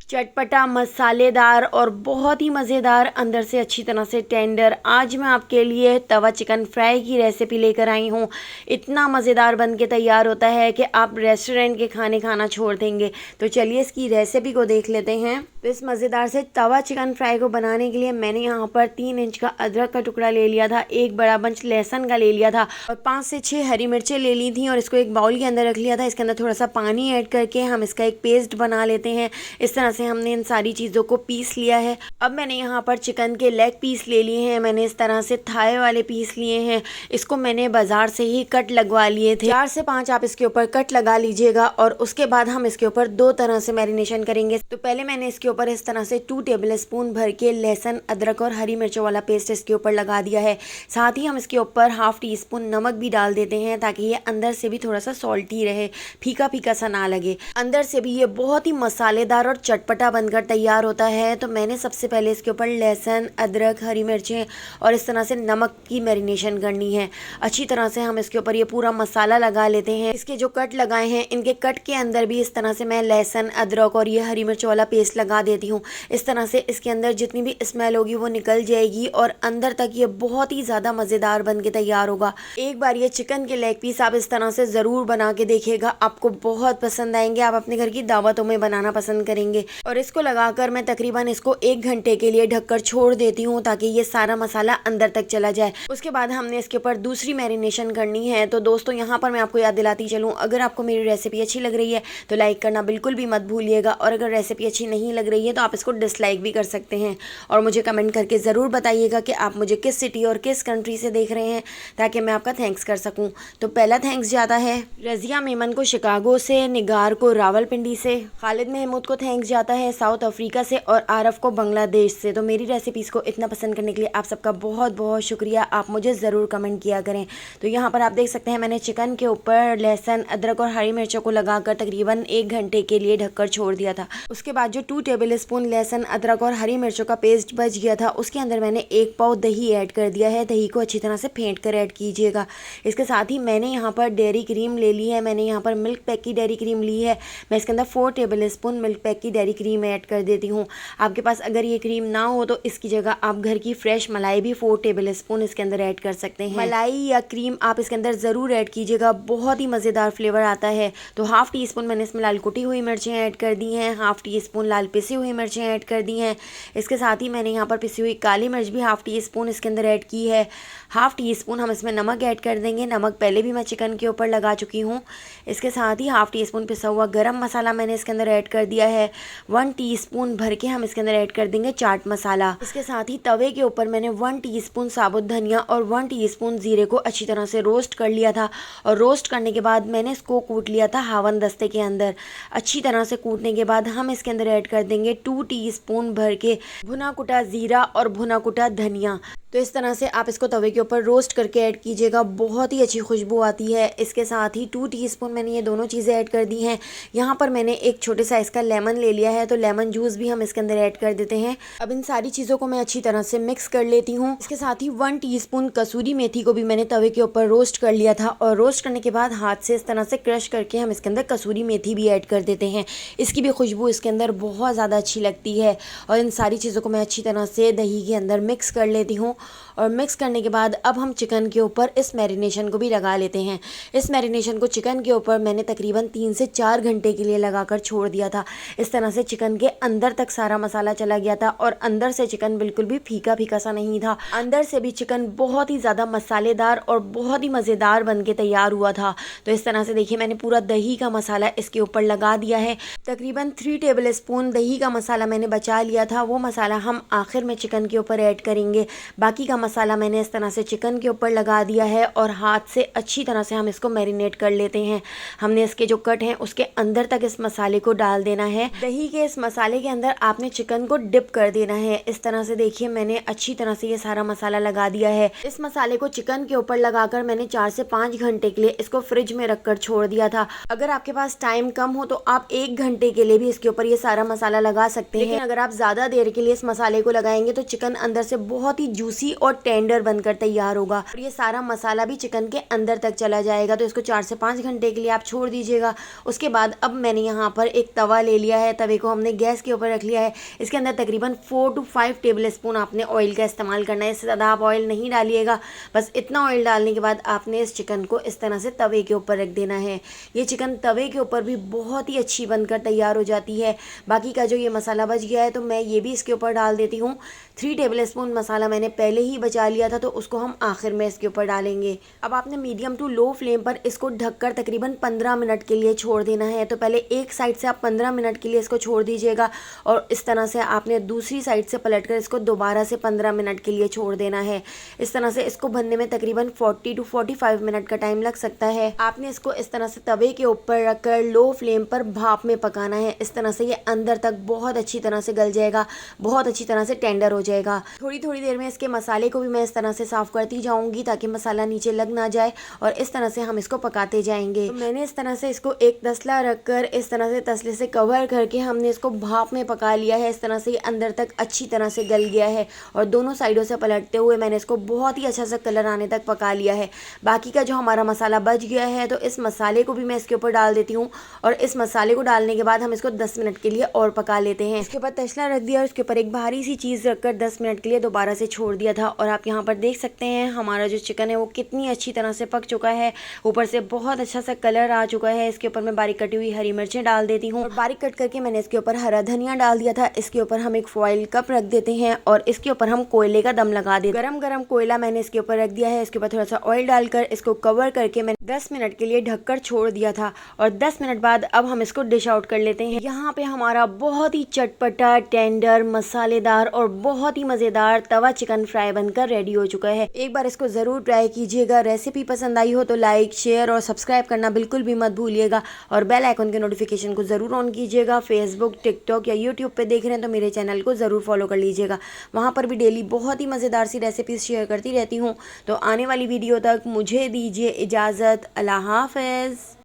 चटपटा, मसालेदार और बहुत ही मज़ेदार, अंदर से अच्छी तरह से टेंडर। आज मैं आपके लिए तवा चिकन फ्राई की रेसिपी लेकर आई हूँ। इतना मज़ेदार बन के तैयार होता है कि आप रेस्टोरेंट के खाने खाना छोड़ देंगे। तो चलिए इसकी रेसिपी को देख लेते हैं। तो इस मज़ेदार से तवा चिकन फ्राई को बनाने के लिए मैंने यहाँ पर 3 इंच का अदरक का टुकड़ा ले लिया था, एक बड़ा बंच लहसुन का ले लिया था और 5 से 6 हरी मिर्चें ले ली थी और इसको एक बाउल के अंदर रख लिया था। इसके अंदर थोड़ा सा पानी ऐड करके हम इसका एक पेस्ट बना लेते हैं। इस तरह से हमने इन सारी चीज़ों को पीस लिया है। अब मैंने यहाँ पर चिकन के लेग पीस ले लिए हैं। मैंने इस तरह से थाई वाले पीस लिए हैं। इसको मैंने बाजार से ही कट लगवा लिए थे। 4 से 5 आप इसके ऊपर कट लगा लीजिएगा और उसके बाद हम इसके ऊपर 2 तरह से मैरिनेशन करेंगे। तो पहले मैंने इसके ऊपर इस तरह से 2 टेबल स्पून भर के लहसुन, अदरक और हरी मिर्चों वाला पेस्ट इसके ऊपर लगा दिया है। साथ ही हम इसके ऊपर ½ टी स्पून नमक भी डाल देते हैं ताकि ये अंदर से भी थोड़ा सा सॉल्टी रहे, फीका फीका सा ना लगे। अंदर से भी ये बहुत ही मसालेदार और चटपटा बनकर तैयार होता है। तो मैंने सबसे पहले इसके ऊपर लहसुन, अदरक, हरी मिर्चें और इस तरह से नमक की मैरिनेशन करनी है। अच्छी तरह से हम इसके ऊपर ये पूरा मसाला लगा लेते हैं। इसके जो कट लगाए हैं, इनके कट के अंदर भी इस तरह से मैं लहसुन, अदरक और ये हरी मिर्च वाला पेस्ट लगा देती हूँ। इस तरह से इसके अंदर जितनी भी स्मेल होगी वो निकल जाएगी और अंदर तक ये बहुत ही ज़्यादा मज़ेदार बन के तैयार होगा। एक बार ये चिकन के लेग पीस आप इस तरह से ज़रूर बना के देखिएगा, आपको बहुत पसंद आएंगे। आप अपने घर की दावतों में बनाना पसंद करेंगे। और इसको लगाकर मैं तकरीबन इसको 1 घंटे के लिए ढककर छोड़ देती हूँ ताकि ये सारा मसाला अंदर तक चला जाए। उसके बाद हमने इसके ऊपर दूसरी मैरिनेशन करनी है। तो दोस्तों यहाँ पर मैं आपको याद दिलाती चलूँ, अगर आपको मेरी रेसिपी अच्छी लग रही है तो लाइक करना बिल्कुल भी मत भूलिएगा और अगर रेसिपी अच्छी नहीं लग रही है तो आप इसको डिसलाइक भी कर सकते हैं। और मुझे कमेंट करके ज़रूर बताइएगा कि आप मुझे किस सिटी और किस कंट्री से देख रहे हैं ताकि मैं आपका थैंक्स कर सकूँ। तो पहला थैंक्स जाता है रज़िया मेमन को शिकागो से, निगार को रावलपिंडी से, खालिद महमूद को थैंक्स जाता है साउथ अफ्रीका से और आरफ को बांग्लादेश से। तो मेरी रेसिपीज़ को इतना पसंद करने के लिए आप सबका बहुत बहुत शुक्रिया। आप मुझे ज़रूर कमेंट किया करें। तो यहाँ पर आप देख सकते हैं मैंने चिकन के ऊपर लहसुन, अदरक और हरी मिर्चों को लगाकर तकरीबन 1 घंटे के लिए ढककर छोड़ दिया था। उसके बाद जो 2 टेबल स्पून लहसुन, अदरक और हरी मिर्चों का पेस्ट बच गया था उसके अंदर मैंने 1 पाव दही ऐड कर दिया है। दही को अच्छी तरह से फेंट कर ऐड कीजिएगा। इसके साथ ही मैंने यहाँ पर डेयरी क्रीम ले ली है। मैंने यहाँ पर मिल्क पैक की डेयरी क्रीम ली है। मैं इसके अंदर 4 टेबल स्पून मिल्क पैक की डेयरी क्रीम ऐड कर देती हूँ। आपके पास अगर ये क्रीम ना हो तो इसकी जगह आप घर की फ्रेश मलाई भी 4 टेबल स्पून इसके अंदर ऐड कर सकते हैं। मलाई या क्रीम आप इसके अंदर ज़रूर ऐड कीजिएगा, बहुत ही मज़ेदार फ्लेवर आता है। तो ½ टी स्पून मैंने इसमें लाल कुटी हुई मिर्चें ऐड कर दी हैं, ½ टी स्पून लाल पिसी हुई मिर्चें ऐड कर दी हैं। इसके साथ ही मैंने यहाँ पर पिसी हुई काली मिर्च भी ½ टी स्पून इसके अंदर ऐड की है। ½ टी स्पून हम इसमें नमक ऐड कर देंगे। नमक पहले भी मैं चिकन के ऊपर लगा चुकी हूँ। इसके साथ ही ½ टी स्पून पिसा हुआ गरम मसाला मैंने इसके अंदर ऐड कर दिया है। 1 टीस्पून भर के हम इसके अंदर ऐड कर देंगे चाट मसाला। इसके साथ ही तवे के ऊपर मैंने 1 टीस्पून साबुत धनिया और 1 टीस्पून जीरे को अच्छी तरह से रोस्ट कर लिया था और रोस्ट करने के बाद मैंने इसको कूट लिया था हावन दस्ते के अंदर। अच्छी तरह से कूटने के बाद हम इसके अंदर ऐड कर देंगे 2 टीस्पून भर के भुना कुटा जीरा और भुना कुटा धनिया। तो इस तरह से आप इसको तवे के ऊपर रोस्ट करके ऐड कीजिएगा, बहुत ही अच्छी खुशबू आती है। इसके साथ ही 2 टीस्पून मैंने ये दोनों चीज़ें ऐड कर दी हैं। यहाँ पर मैंने एक छोटे साइज़ का लेमन ले लिया है तो लेमन जूस भी हम इसके अंदर ऐड कर देते हैं। अब इन सारी चीज़ों को मैं अच्छी तरह से मिक्स कर लेती हूँ। इसके साथ ही 1 टीस्पून कसूरी मेथी को भी मैंने तवे के ऊपर रोस्ट कर लिया था और रोस्ट करने के बाद हाथ से इस तरह से क्रश करके हम इसके अंदर कसूरी मेथी भी ऐड कर देते हैं। इसकी भी खुशबू इसके अंदर बहुत ज़्यादा अच्छी लगती है। और इन सारी चीज़ों को मैं अच्छी तरह से दही के अंदर मिक्स कर लेती हूँ और मिक्स करने के बाद अब हम चिकन के ऊपर इस मैरिनेशन को भी लगा लेते हैं। इस मैरिनेशन को चिकन के ऊपर मैंने तकरीबन 3 से 4 घंटे के लिए लगाकर छोड़ दिया था। इस तरह से चिकन के अंदर तक सारा मसाला चला गया था और अंदर से चिकन बिल्कुल भी फीका फीका सा नहीं था। अंदर से भी चिकन बहुत ही ज़्यादा मसालेदार और बहुत ही मज़ेदार बन के तैयार हुआ था। तो इस तरह से देखिए मैंने पूरा दही का मसाला इसके ऊपर लगा दिया है। तकरीबन 3 टेबल स्पून दही का मसाला मैंने बचा लिया था, वो मसाला हम आखिर में चिकन के ऊपर ऐड करेंगे। बाकी का मसाला मैंने इस तरह से चिकन के ऊपर लगा दिया है और हाथ से अच्छी तरह से हम इसको मैरिनेट कर लेते हैं। हमने इसके जो कट हैं उसके अंदर तक इस मसाले को डाल देना है। दही के इस मसाले के अंदर आपने चिकन को डिप कर देना है। इस तरह से देखिए मैंने अच्छी तरह से ये सारा मसाला लगा दिया है। इस मसाले को चिकन के ऊपर लगाकर मैंने 4 से 5 घंटे के लिए इसको फ्रिज में रखकर छोड़ दिया था। अगर आपके पास टाइम कम हो तो आप 1 घंटे के लिए भी इसके ऊपर ये सारा मसाला लगा सकते हैं। लेकिन अगर आप ज़्यादा देर के लिए इस मसाले को लगाएंगे तो चिकन अंदर से बहुत ही जूसी और बहुत टेंडर बनकर तैयार होगा और ये सारा मसाला भी चिकन के अंदर तक चला जाएगा। तो इसको 4 से 5 घंटे के लिए आप छोड़ दीजिएगा। उसके बाद अब मैंने यहाँ पर एक तवा ले लिया है, तवे को हमने गैस के ऊपर रख लिया है। इसके अंदर तकरीबन 4 to 5 टेबल स्पून आपने ऑयल का इस्तेमाल करना है। इससे ज़्यादा आप ऑयल नहीं डालिएगा। बस इतना ऑयल डालने के बाद आपने इस चिकन को इस तरह से तवे के ऊपर रख देना है। ये चिकन तवे के ऊपर भी बहुत ही अच्छी बनकर तैयार हो जाती है। बाकी का जो ये मसाला बच गया है तो मैं ये भी इसके ऊपर डाल देती हूँ। 3 टेबल स्पून मसाला मैंने पहले ही बचा लिया था तो उसको हम आखिर में इसके ऊपर डालेंगे। अब आपने मीडियम टू लो फ्लेम पर इसको ढककर तकरीबन 15 मिनट के लिए छोड़ देना है। तो पहले एक साइड से आप 15 मिनट के लिए इसको छोड़ दीजिएगा और इस तरह से आपने दूसरी साइड से पलटकर इसको दोबारा से 15 मिनट के लिए छोड़ देना है। इस तरह से इसको बनने में तकरीबन 40 to 45 मिनट का टाइम लग सकता है। आपने इसको इस तरह से तवे के ऊपर रखकर लो फ्लेम पर भाप में पकाना है। इस तरह से ये अंदर तक बहुत अच्छी तरह से गल जाएगा, बहुत अच्छी तरह से टेंडर हो जाएगा। थोड़ी थोड़ी देर में इसके मसाले को भी मैं इस तरह से साफ करती जाऊंगी ताकि मसाला नीचे लग ना जाए और इस तरह से हम इसको पकाते जाएंगे। तो मैंने इस तरह से इसको एक तसला रखकर इस तरह से तसले से कवर करके हमने इसको भाप में पका लिया है। इस तरह से ये अंदर तक अच्छी तरह से गल गया है और दोनों साइडों से पलटते हुए मैंने इसको बहुत ही अच्छा सा कलर आने तक पका लिया है। बाकी का जो हमारा मसाला बच गया है तो इस मसाले को भी मैं इसके ऊपर डाल देती हूँ और इस मसाले को डालने के बाद हम इसको 10 मिनट के लिए और पका लेते हैं। इसके ऊपर तसला रख दिया और उसके ऊपर एक भारी सी चीज़ रखकर 10 मिनट के लिए दोबारा से छोड़ दिया था। और आप यहाँ पर देख सकते हैं हमारा जो चिकन है वो कितनी अच्छी तरह से पक चुका है। ऊपर से बहुत अच्छा सा कलर आ चुका है। इसके ऊपर मैं बारीक कटी हुई हरी मिर्चें डाल देती हूँ और बारीक कट करके मैंने इसके ऊपर हरा धनिया डाल दिया था। इसके ऊपर हम एक फॉइल कप रख देते हैं और इसके ऊपर हम कोयले का दम लगा देते हैं। गरम गरम कोयला मैंने इसके ऊपर रख दिया है। इसके ऊपर थोड़ा सा ऑयल डालकर इसको कवर करके मैंने 10 मिनट के लिए ढककर छोड़ दिया था और 10 मिनट बाद अब हम इसको डिश आउट कर लेते हैं। यहाँ पे हमारा बहुत ही चटपटा, टेंडर, मसालेदार और बहुत ही मज़ेदार तवा चिकन फ्राई बनकर रेडी हो चुका है। एक बार इसको ज़रूर ट्राई कीजिएगा। रेसिपी पसंद आई हो तो लाइक, शेयर और सब्सक्राइब करना बिल्कुल भी मत भूलिएगा और बेल आइकन के नोटिफिकेशन को ज़रूर ऑन कीजिएगा। फेसबुक, टिकटॉक या यूट्यूब पे देख रहे हैं तो मेरे चैनल को ज़रूर फॉलो कर लीजिएगा। वहाँ पर भी डेली बहुत ही मज़ेदार सी रेसिपीज़ शेयर करती रहती हूँ। तो आने वाली वीडियो तक मुझे दीजिए इजाज़त। अल्लाह हाफ़िज़।